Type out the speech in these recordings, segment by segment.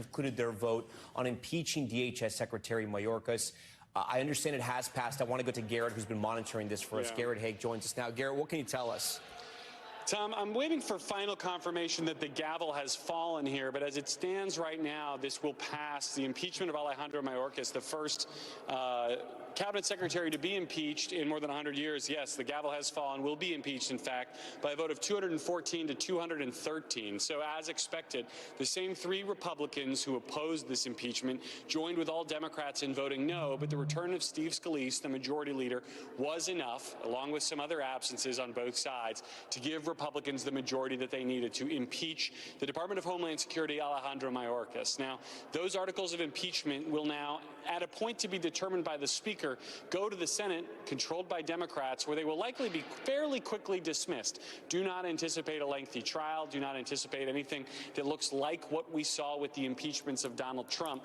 concluded their vote on impeaching DHS Secretary Mayorkas. I understand it has passed. I want to go to Garrett, who's been monitoring this for us. Garrett Haig joins us now. Garrett, what can you tell us? Tom, I'm waiting for final confirmation that the gavel has fallen here, but as it stands right now, this will pass. The impeachment of Alejandro Mayorkas, the first cabinet secretary to be impeached in more than 100 years. Yes, the gavel has fallen, will be impeached, in fact, by a vote of 214 to 213. So as expected, the same three Republicans who opposed this impeachment joined with all Democrats in voting no, but the return of Steve Scalise, the majority leader, was enough, along with some other absences on both sides, to give Republicans the majority that they needed to impeach the Department of Homeland Security Alejandro Mayorkas. Now, those articles of impeachment will now, at a point to be determined by the Speaker, go to the Senate, controlled by Democrats, where they will likely be fairly quickly dismissed. Do not anticipate a lengthy trial. Do not anticipate anything that looks like what we saw with the impeachments of Donald Trump.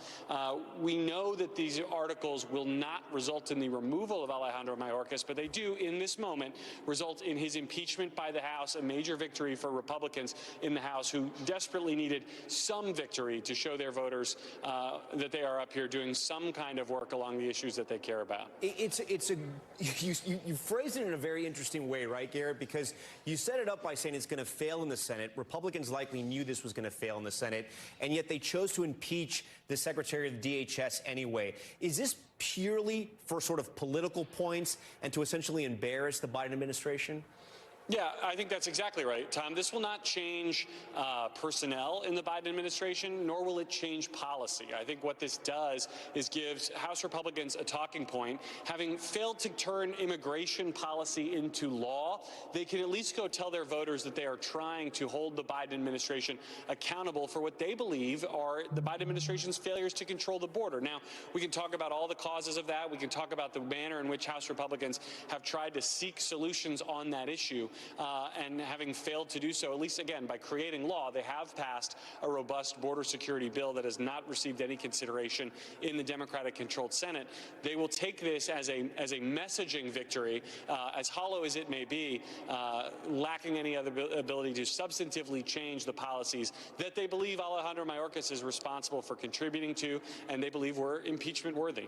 We know that these articles will not result in the removal of Alejandro Mayorkas, but they do, in this moment, result in his impeachment by the House, a major victory for Republicans in the House who desperately needed some victory to show their voters that they are up here doing some kind of work along the issues that they care about. You phrased it in a very interesting way, right, Garrett? Because you set it up by saying it's going to fail in the Senate. Republicans likely knew this was going to fail in the Senate, and yet they chose to impeach the Secretary of the DHS anyway. Is this purely for sort of political points and to essentially embarrass the Biden administration? Yeah, I think that's exactly right, Tom. This will not change personnel in the Biden administration, nor will it change policy. I think what this does is gives House Republicans a talking point. Having failed to turn immigration policy into law, they can at least go tell their voters that they are trying to hold the Biden administration accountable for what they believe are the Biden administration's failures to control the border. Now, we can talk about all the causes of that. We can talk about the manner in which House Republicans have tried to seek solutions on that issue. And having failed to do so, at least again, by creating law, they have passed a robust border security bill that has not received any consideration in the Democratic-controlled Senate. They will take this as a messaging victory, as hollow as it may be, lacking any other ability to substantively change the policies that they believe Alejandro Mayorkas is responsible for contributing to, and they believe were impeachment worthy.